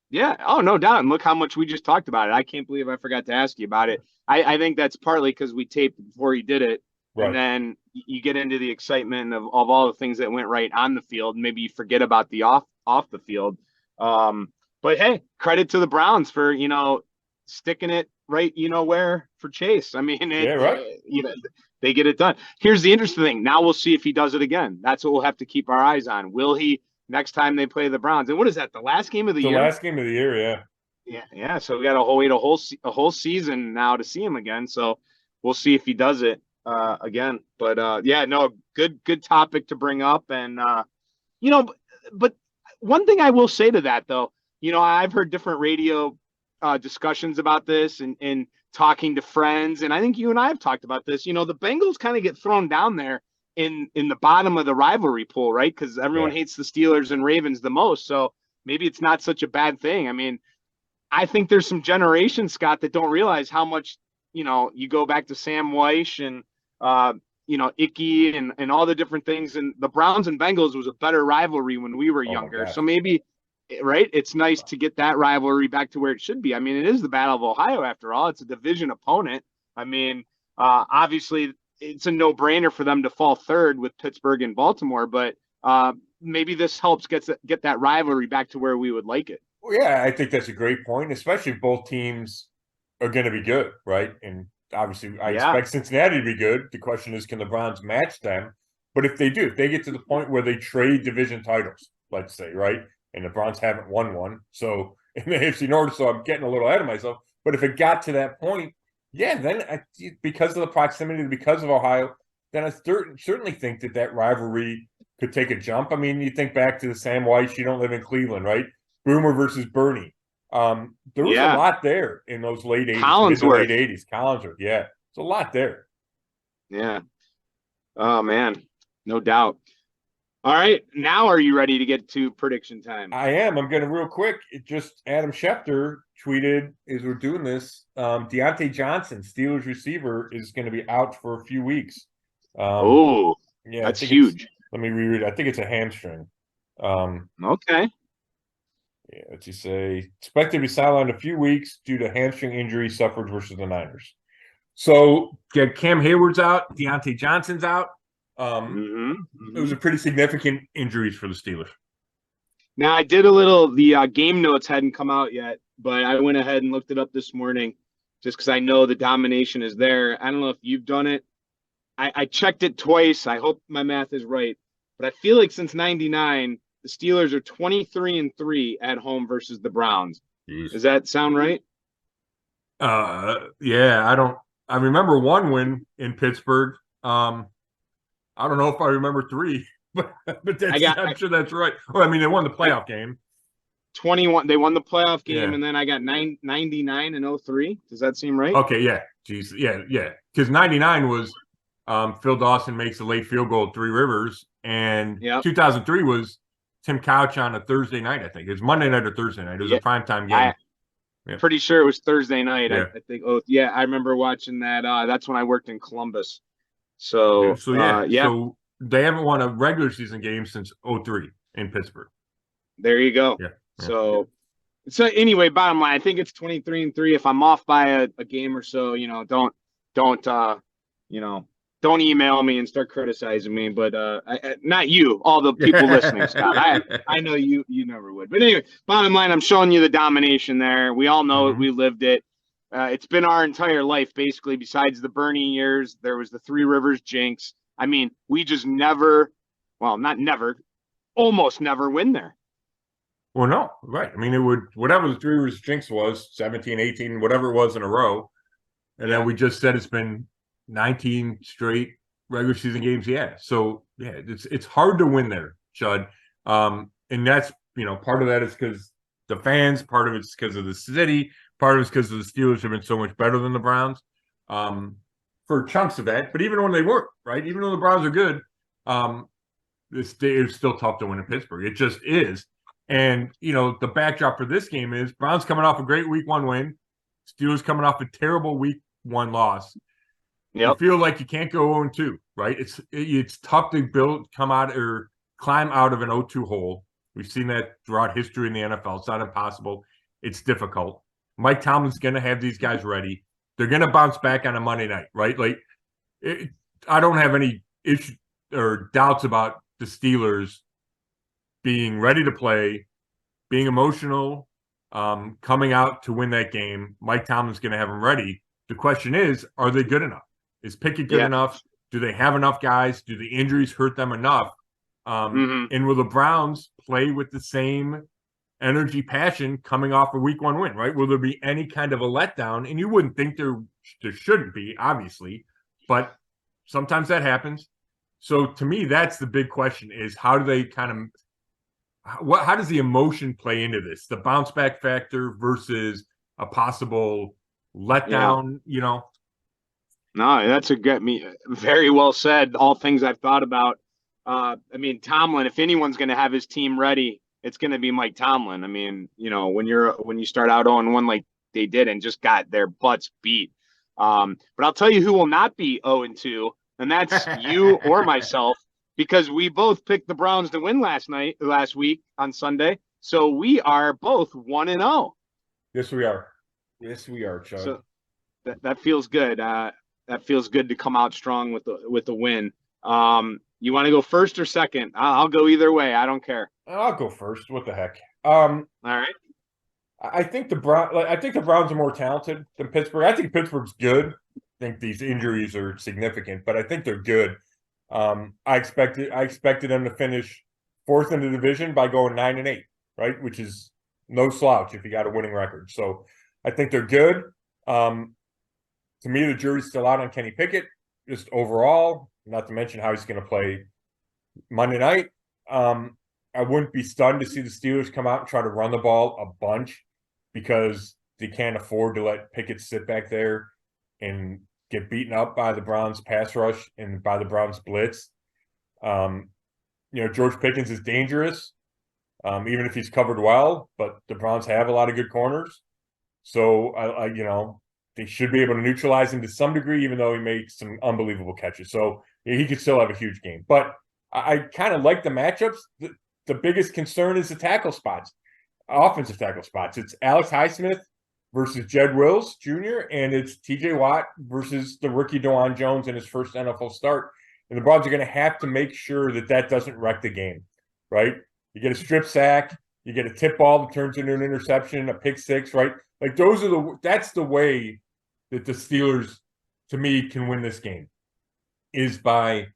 S2: Yeah. Oh, no doubt. And look how much we just talked about it. I can't believe I forgot to ask you about it. I think that's partly because we taped before he did it.
S1: Right.
S2: And then you get into the excitement of all the things that went right on the field. Maybe you forget about the off the field. But hey, credit to the Browns for, sticking it right, where for Chase. I mean,
S1: right.
S2: They get it done. Here's the interesting thing. Now we'll see if he does it again. That's what we'll have to keep our eyes on. Will he next time they play the Browns? And what is that? The last game of the year?
S1: The last game of the year. Yeah.
S2: Yeah. So we got to wait a whole season now to see him again. So we'll see if he does it again. But good topic to bring up. And but one thing I will say to that though, I've heard different radio discussions about this and talking to friends, and I think you and I have talked about this. The Bengals kind of get thrown down there in the bottom of the rivalry pool, right? Because everyone hates the Steelers and Ravens the most. So maybe it's not such a bad thing. I mean, I think there's some generations, Scott, that don't realize how much, you go back to Sam Weish and, Icky and all the different things. And the Browns and Bengals was a better rivalry when we were younger. So maybe, right, it's nice to get that rivalry back to where it should be. I mean, it is the Battle of Ohio after all. It's a division opponent. I mean, obviously it's a no-brainer for them to fall third with Pittsburgh and Baltimore, but maybe this helps get that rivalry back to where we would like it.
S1: Well, yeah, I think that's a great point, especially if both teams are going to be good, right? And obviously I expect Cincinnati to be good. The question is, can the Browns match them? But if they do, if they get to the point where they trade division titles, let's say, right? And the Browns haven't won one. So in the AFC North, so I'm getting a little ahead of myself. But if it got to that point, yeah, then because of the proximity, because of Ohio, then I certainly think that rivalry could take a jump. I mean, you think back to the Sam Weiss, you don't live in Cleveland, right? Boomer versus Bernie. There was a lot there in those late 80s, late 80s. Collinsworth, yeah. It's a lot there.
S2: Yeah. Oh, man. No doubt. All right. Now are you ready to get to prediction time?
S1: I am. I'm going to real quick. Adam Schefter tweeted as we're doing this, Deontay Johnson, Steelers receiver, is going to be out for a few weeks.
S2: Yeah, that's huge.
S1: Let me reread it. I think it's a hamstring.
S2: Okay.
S1: Yeah, what's he say? Expected to be sidelined a few weeks due to hamstring injury suffered versus the Niners. So, yeah, Cam Hayward's out. Deontay Johnson's out. It was a pretty significant injuries for the Steelers.
S2: Now, I did a little, the game notes hadn't come out yet, but I went ahead and looked it up this morning just because I know the domination is there. I don't know if you've done it. I checked it twice. I hope my math is right. But I feel like since 99, the Steelers are 23-3 at home versus the Browns. Jeez. Does that sound right?
S1: Yeah, I remember one win in Pittsburgh. I don't know if I remember three, but I'm sure that's right. Well, I mean, they won the playoff game.
S2: 21. They won the playoff game, and then I got 99 and 03. Does that seem right?
S1: Okay, yeah. Jeez, yeah. Because 99 was Phil Dawson makes a late field goal at Three Rivers, and 2003 was Tim Couch on a Thursday night, I think. It was Monday night or Thursday night. It was a primetime game.
S2: Pretty sure it was Thursday night.
S1: Yeah.
S2: I think. Oh, yeah, I remember watching that. That's when I worked in Columbus. So they haven't won a regular season game since 2003 in Pittsburgh. There you go.
S1: Yeah.
S2: So anyway, bottom line, I think it's 23-3. If I'm off by a game or so, don't email me and start criticizing me. But not you, all the people listening, Scott. I know you never would. But anyway, bottom line, I'm showing you the domination there. We all know it. We lived it. It's been our entire life, basically, besides the Bernie years. There was the Three Rivers jinx. I mean, we just never, well, not never, almost never win there.
S1: Well, no, right. I mean, it would, whatever the Three Rivers jinx was, 17, 18, whatever it was in a row. And then we just said it's been 19 straight regular season games. Yeah. So, yeah, it's hard to win there, Chud. And that's, part of that is because the fans, part of it's because of the city, part of it's because the Steelers have been so much better than the Browns for chunks of that. But even when they weren't, right, even though the Browns are good, it's still tough to win in Pittsburgh. It just is. And, the backdrop for this game is Browns coming off a great week 1 win, Steelers coming off a terrible week 1 loss. Yep. You feel like you can't go 0-2, right? It's tough to climb out of an 0-2 hole. We've seen that throughout history in the NFL. It's not impossible. It's difficult. Mike Tomlin's going to have these guys ready. They're going to bounce back on a Monday night, right? I don't have any issue or doubts about the Steelers being ready to play, being emotional, coming out to win that game. Mike Tomlin's going to have them ready. The question is, are they good enough? Is Pickett good enough? Do they have enough guys? Do the injuries hurt them enough? And will the Browns play with the same energy, passion coming off a week 1 win, right? Will there be any kind of a letdown? And you wouldn't think there shouldn't be, obviously, but sometimes that happens. So to me, that's the big question is how do they how does the emotion play into this? The bounce back factor versus a possible letdown,
S2: No, that's very well said. All things I've thought about. Tomlin, if anyone's going to have his team ready, it's going to be Mike Tomlin. I mean, when you start out 0-1 like they did and just got their butts beat. But I'll tell you who will not be 0-2, and that's you or myself, because we both picked the Browns to win last week on Sunday. So we are both 1-0.
S1: Yes, we are. Yes, we are, Chuck.
S2: So that feels good. That feels good to come out strong with the win. You want to go first or second? I'll go either way. I don't care.
S1: I'll go first. What the heck?
S2: All right.
S1: I think the Browns are more talented than Pittsburgh. I think Pittsburgh's good. I think these injuries are significant, but I think they're good. I expected them to finish 4th in the division by going 9-8, right? Which is no slouch if you got a winning record. So I think they're good. To me, the jury's still out on Kenny Pickett, just overall, not to mention how he's going to play Monday night. I wouldn't be stunned to see the Steelers come out and try to run the ball a bunch because they can't afford to let Pickett sit back there and get beaten up by the Browns pass rush and by the Browns blitz. George Pickens is dangerous, even if he's covered well, but the Browns have a lot of good corners. So, they should be able to neutralize him to some degree, even though he makes some unbelievable catches. So he could still have a huge game. But I kind of like the matchups. The biggest concern is the tackle spots, offensive tackle spots. It's Alex Highsmith versus Jed Wills Jr., and it's TJ Watt versus the rookie DeJuan Jones in his first NFL start. And the Browns are going to have to make sure that doesn't wreck the game, right? You get a strip sack, you get a tip ball that turns into an interception, a pick six, right? That's the way that the Steelers, to me, can win this game, is by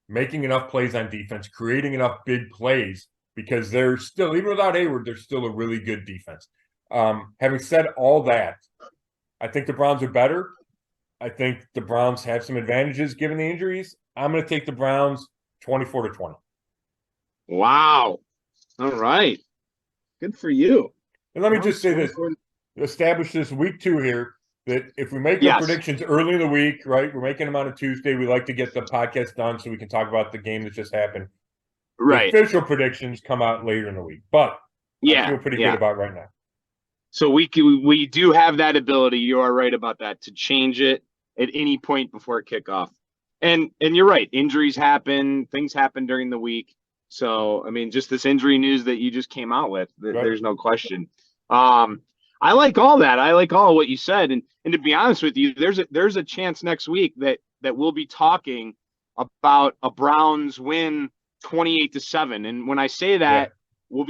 S1: making enough plays on defense, creating enough big plays, because they're still, even without Hayward, they're still a really good defense. Having said all that, I think the Browns are better. I think the Browns have some advantages given the injuries. I'm going to take the Browns 24-20.
S2: Wow. All right. Good for you.
S1: And let me just say this, establish this week 2 here, that if we make our predictions early in the week, right, we're making them on a Tuesday, we like to get the podcast done so we can talk about the game that just happened.
S2: Right.
S1: The official predictions come out later in the week, but I feel pretty good about right now.
S2: So we do have that ability, you are right about that, to change it at any point before kickoff. And you're right, injuries happen, things happen during the week. So, just this injury news that you just came out with, there's no question. I like all that. I like all what you said. And to be honest with you, there's a chance next week that we'll be talking about a Browns win 28-7. And when I say that, we'll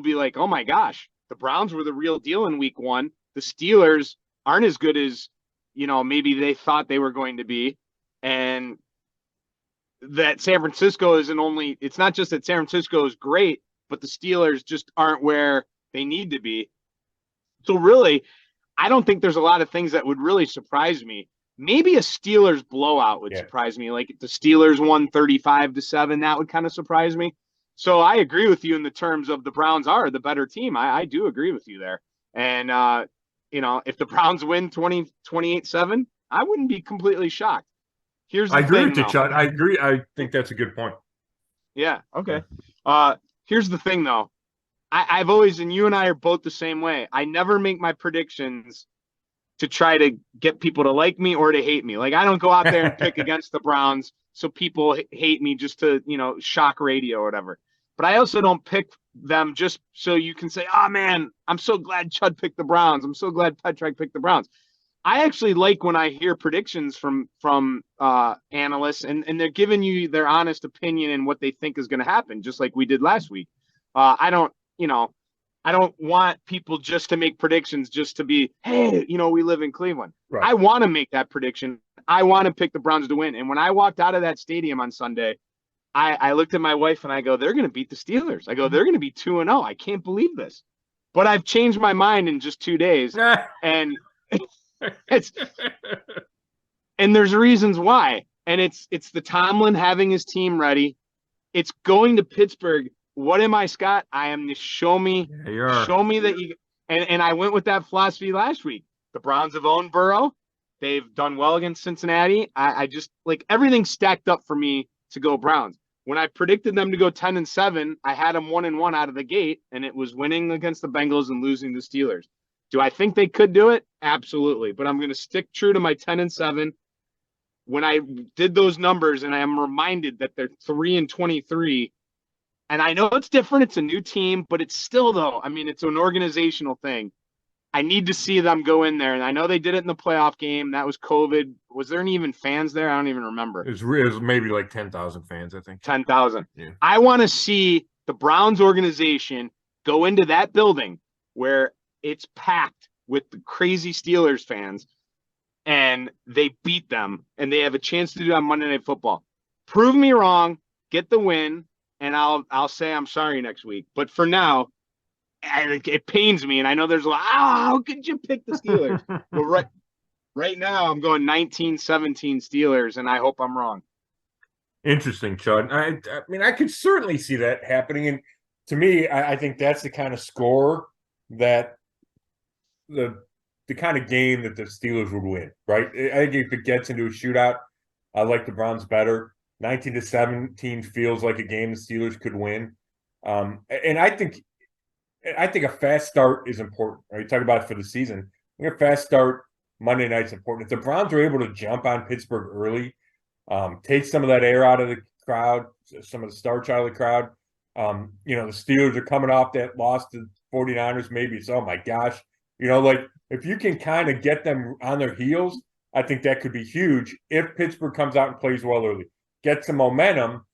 S2: be like, oh my gosh, the Browns were the real deal in week 1. The Steelers aren't as good as, maybe they thought they were going to be. And that San Francisco it's not just that San Francisco is great, but the Steelers just aren't where they need to be. So really, I don't think there's a lot of things that would really surprise me. Maybe a Steelers blowout would surprise me. Like if the Steelers won 35-7, that would kind of surprise me. So I agree with you in the terms of the Browns are the better team. I do agree with you there. And, if the Browns win 28-7, I wouldn't be completely shocked.
S1: I agree with you, Chud. I agree. I think that's a good point.
S2: Yeah. Okay. Here's the thing, though. I've always, and you and I are both the same way. I never make my predictions to try to get people to like me or to hate me. Like I don't go out there and pick against the Browns so people hate me just to, shock radio or whatever. But I also don't pick them just so you can say, oh man, I'm so glad Chud picked the Browns. I'm so glad Petrak picked the Browns. I actually like when I hear predictions from analysts and they're giving you their honest opinion and what they think is going to happen, just like we did last week. I don't want people just to make predictions just to be, hey, we live in Cleveland. Right. I want to make that prediction. I want to pick the Browns to win. And when I walked out of that stadium on Sunday, I looked at my wife and I go, they're going to beat the Steelers. I go, they're going to be 2-0. I can't believe this. But I've changed my mind in just 2 days. And and there's reasons why. And it's the Tomlin having his team ready. It's going to Pittsburgh. What am I, Scott? I am the show me that you and I went with that philosophy last week. The Browns have owned Burrow. They've done well against Cincinnati. I just like everything stacked up for me to go Browns. When I predicted them to go 10-7, I had them 1-1 out of the gate, and it was winning against the Bengals and losing the Steelers. Do I think they could do it? Absolutely. But I'm going to stick true to my 10-7. When I did those numbers, and I am reminded that they're 3-23, and I know it's different. It's a new team, but it's still, though, I mean, it's an organizational thing. I need to see them go in there. And I know they did it in the playoff game. That was COVID. Was there any even fans there? I don't even remember.
S1: It was maybe like 10,000 fans, I think.
S2: 10,000.
S1: Yeah.
S2: I want to see the Browns organization go into that building where it's packed with the crazy Steelers fans and they beat them and they have a chance to do it on Monday Night Football. Prove me wrong, get the win, and I'll say I'm sorry next week. But for now, it pains me, and I know there's a lot. How could you pick the Steelers? Well, right now I'm going 19-17 Steelers, and I hope I'm wrong.
S1: Interesting, Chud. I mean, I could certainly see that happening, and to me, I think that's the kind of score that the kind of game that the Steelers would win, right? I think if it gets into a shootout, I like the Browns better. 19-17 feels like a game the Steelers could win, and I think a fast start is important. Right? You talk about it for the season. I think a fast start Monday night's important. If the Browns are able to jump on Pittsburgh early, take some of that air out of the crowd, some of the starch out of the crowd. The Steelers are coming off that loss to 49ers. Maybe it's, oh my gosh. Like if you can kind of get them on their heels, I think that could be huge. If Pittsburgh comes out and plays well early, gets some momentum,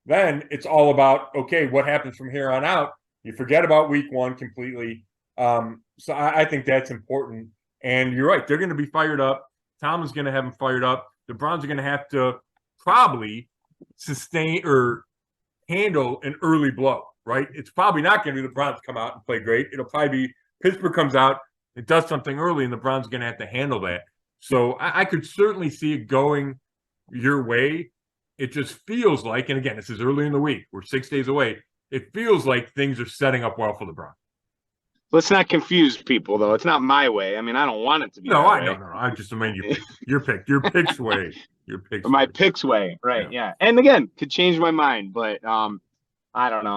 S1: then it's all about, okay, what happens from here on out? You forget about week one completely. So I think that's important. And you're right. They're going to be fired up. Tom is going to have them fired up. The Browns are going to have to probably sustain or handle an early blow, right? It's probably not going to be the Browns come out and play great. It'll probably be Pittsburgh comes out, it does something early, and the Browns are going to have to handle that. So I could certainly see it going your way. It just feels like, and again, this is early in the week. We're 6 days away. It feels like things are setting up well for the Browns.
S2: Let's not confuse people, though. It's not my way. I mean, I don't want it to be.
S1: No, I know. I just mean your pick's way. Your pick's
S2: my pick's way, right? Yeah. And again, could change my mind, but I don't know.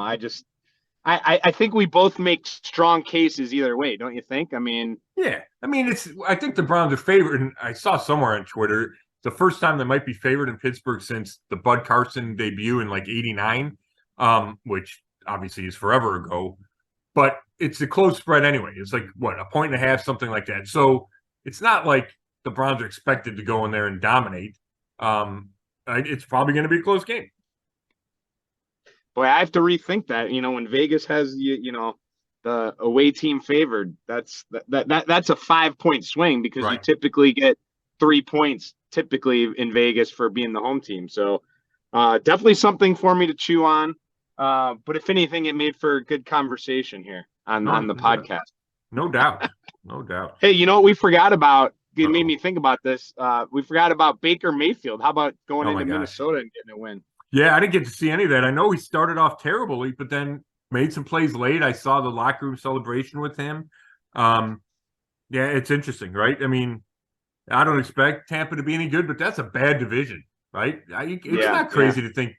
S2: I think we both make strong cases either way, don't you think? I mean,
S1: yeah. I mean, I think the Browns are favored, and I saw somewhere on Twitter the first time they might be favored in Pittsburgh since the Bud Carson debut in like '89. Which obviously is forever ago, but it's a close spread anyway. It's like, what, 1.5, something like that. So it's not like the Browns are expected to go in there and dominate. It's probably going to be a close game.
S2: Boy, I have to rethink that. When Vegas has, the away team favored. That's a 5-point swing because you
S1: Right.
S2: typically get 3 points typically in Vegas for being the home team. So definitely something for me to chew on. But if anything, it made for a good conversation here on the podcast.
S1: No doubt. No doubt.
S2: Hey, you know what we forgot about? It made
S1: Uh-oh.
S2: me think about this. We forgot about Baker Mayfield. How about going
S1: Oh my
S2: into
S1: gosh.
S2: Minnesota and getting a win?
S1: Yeah, I didn't get to see any of that. I know he started off terribly, but then made some plays late. I saw the locker room celebration with him. Yeah, it's interesting, right? I mean, I don't expect Tampa to be any good, but that's a bad division, right? It's not crazy to think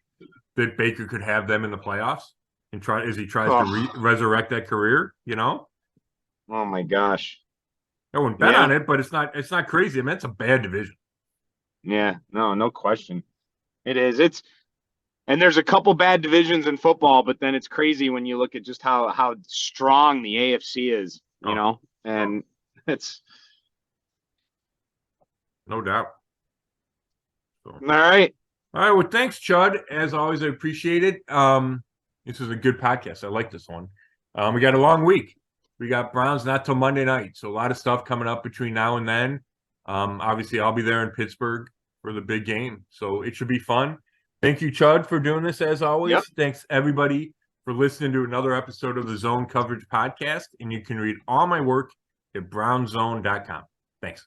S1: that Baker could have them in the playoffs and tries to resurrect that career.
S2: Oh my gosh.
S1: I wouldn't bet on it, but it's not crazy. I mean, it's a bad division.
S2: Yeah, no question. It is. And there's a couple bad divisions in football, but then it's crazy when you look at just how strong the AFC is, and it's
S1: no doubt. So.
S2: All right.
S1: Well, thanks, Chud. As always, I appreciate it. This is a good podcast. I like this one. We got a long week. We got Browns not till Monday night, so a lot of stuff coming up between now and then. Obviously, I'll be there in Pittsburgh for the big game, so it should be fun. Thank you, Chud, for doing this as always. Yep. Thanks, everybody, for listening to another episode of the Zone Coverage Podcast, and you can read all my work at brownzone.com. Thanks.